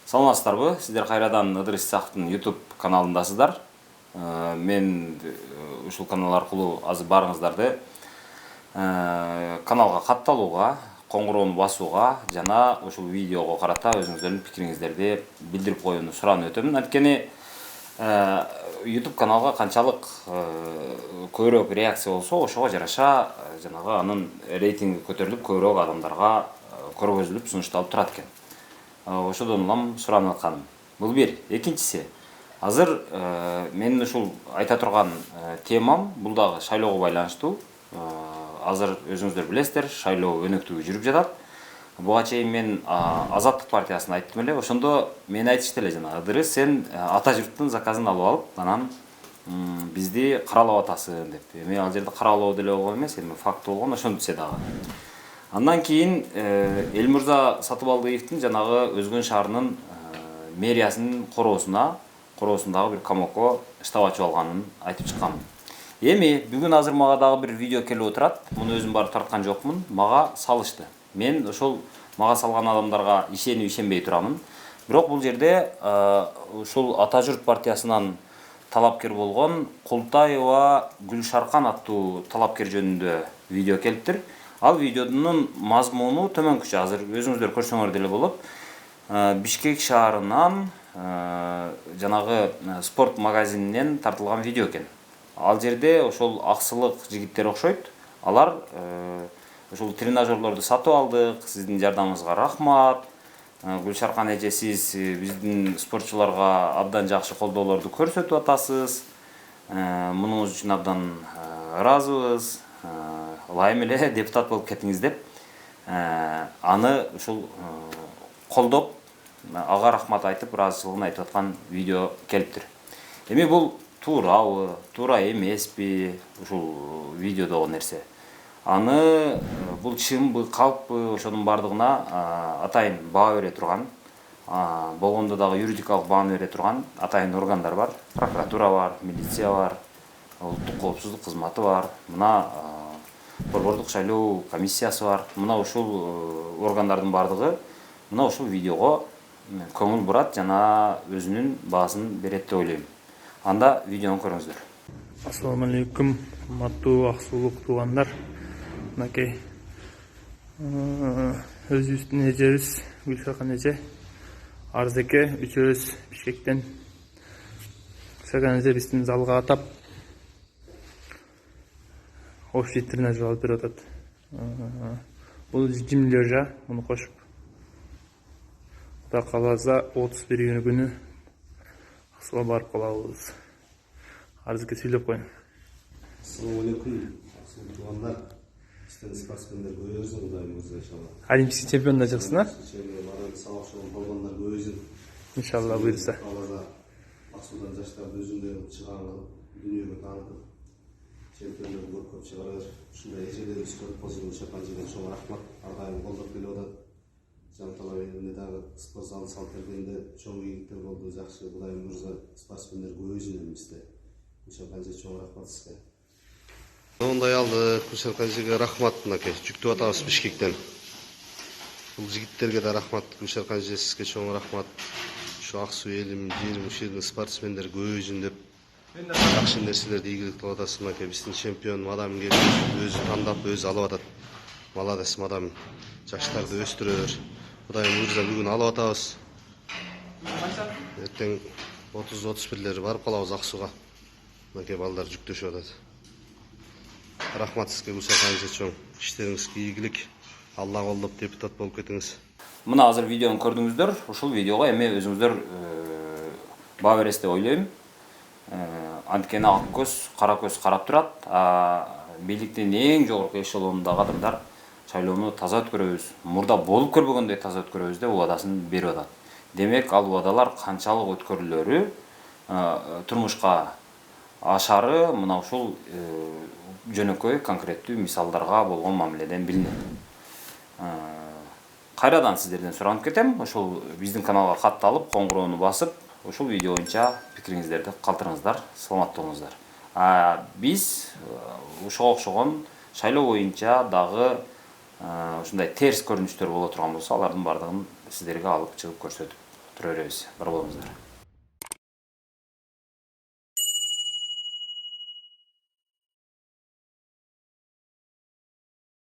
Саламатсыздарбы? Сиздер кайрадан Ыдырыс Исаковдун YouTube каналындасыздар. Мен ушул канал аркылуу азыр барыңыздарды каналга катталууга, коңгуроону басууга жана ушул видеого карата өзүңүздөрдүн пикириңиздерди билдирип коюуну суранып өтөмүн. Анткени YouTube каналга канчалык көбүрөөк реакция болсо, ошого жараша жанагы анын рейтинги көтөрүлүп, көбүрөөк адамдарга көргөзүлүп, сунушталып турат экен. Ошодон улам суранып атканым. Бул бир. Экинчиси, азыр менин ушул айта турган темам бул дагы шайлоого байланыштуу. Азыр өзүңүздөр билесиздер, шайлоо өнөктүгү жүрүп жатат. Буга чейин мен Азаттык партиясын айттым эле. Ошондо мен айтышты эле жана Ыдырыс, сен ата журттун заказын алып алып, анан бизди каралап атасың деп. Эми ал жерде каралоо деле болгон эмес, эми факт болгон, ошону десе дагы. Андан кийин Элмурза Сатыбалдыевдин жанагы Өзгөн шаарынын мэриясынын короосундагы бир комокко штаб ачып алганын айтып чыккам. Эми бүгүн азыр мага дагы бир видео келип отурат. Муну өзүм барып тарткан жокмун. Мага салышты. Мен ошол мага салган адамдарга ишенип ишенбей турамын. Бирок бул жерде ушул Ата журт партиясынан талапкер болгон Култаева Гүлшаркан аттуу талапкер жөнүндө видео келиптир. Ал видеонун мазмуну төмөнкүчө, азыр өзүңүздөр көрсөңөр деле болот. Бишкек шаарынан жанагы спорт магазининен тартылган видео экен. Ал жерде ошол аксылык жигиттер окшойт. Алар ошол тренажерлорду сатып алдык, сиздин жардамыңызга рахмат. Гүлшаркан эже, сиз биздин спортчуларга абдан жакшы колдоолорду көрсөтүп атасыз. Мунуңуз үчүн абдан ыраазыбыз. Ылайым эле депутат болуп кетиңиз деп аны ушул колдоп, ага рахмат айтып, ыраазычылыгын айтып аткан видео келиптир. Эми бул туурабы, туура эмеспи ушул видеодогу нерсе? Аны бул чынбы, калппы, ошонун бардыгына атайын баа бере турган, болгондо дагы юридикалык бааны бере турган атайын органдар бар. Прокуратура бар, милиция бар, улуттук коопсуздук кызматы бар. Мына борбордук шайлоо комиссиясы бар. Мына ушул органдардын бардыгы мына ушул видеого көңүл бурат жана өзүнүн баасын берет деп ойлойм. Анда видеону көрүңүздөр. Ассаламу алейкум, урматтуу аксуулук туугандар. Мынакей өзүбүздүн эжебиз Гүлшаркан эже, Арзеке үчөөбүз Бишкектен Гүлшаркан эже биздин залга атап общий тренажер алып берип атат. Бул жимлежа, муну кошуп. Кудай кааласа 31 күнү Аксуга барып калабыз. Арзеке сүйлөп коюн. Ассаламу алейкум, туугандар. Сиздер спортсмендер көбөйсүң, Кудай мырза иншалла. Олимпийский чемпион да чыксын, а? Чемпион, сабакчылар болгондор көбөйсүн. Иншалла буйрса. Кааласа Аксудан жаштарды өзүндөй чыгарып, дүйнөгө таанытып, чемпиондорду көп чыгарыр. Ушундай эжелерибиз көрүп калсын, Гүлшаркан эжеге чоң рахмат. Ар дайым колдоп келип атат. Жанталап элинде дагы спорт залды салып бергенде чоң ийгиликтер болду, жакшы. Кудай мырза спортсмендер көбөйсүн элибизде. Гүлшаркан эже чоң рахмат сизге. Ондай алды, Гүлшаркан эжеге рахмат, мынакей жүктөп атабыз Бишкектен. Бул жигиттерге да рахмат, Гүлшаркан эже сизге чоң рахмат. Ушу Аксуу элим, жерим, ушул жердин спортсмендер көбөйсүн деп жакшы нерселерди ийгилик кылып атасыз. Мынакей биздин чемпион мадам келип өзү тандап, өзү алып атат. Молодец мадам, жаштарды өстүрөр. Кудай мырза бүгүн алып атабыз. Эртең 30-31лери барып калабыз Аксууга. Мынакей балдар жүктөшүп атат. Рахмат сизге, Гүлшаркан эже чоң. Иштериңизге ийгилик. Алла колдоп депутат болуп кетиңиз. Мына азыр видеону көрдүңүздөр. Ушул видеого эми өзүңүздөр баа бересиз деп ойлойм. Анткени ак көз, кара көз карап турат. Бийликтин эң жогорку эшелонундагы адамдар шайлоону таза өткөрөбүз, мурда болуп көрбөгөндөй таза өткөрөбүз деп убадасын берип атат. Демек, ал убадалар канчалык өткөрүлөрү, турмушка ашары мына ушул жөнөкөй конкреттүү мисалдарга болгон мамиледен билинет. Кайрадан сиздерден суранып кетем, ошол биздин каналга катталып, коңгуроону басып, ушул видео боюнча пикириңиздерди калтырыңыздар, саламаттуу болуңуздар. Биз ушуга окшогон шайлоо боюнча дагы ушундай терс көрүнүштөр боло турган болсо, алардын бардыгын сиздерге алып чыгып көрсөтүп тура беребиз. Бар болуңуздар.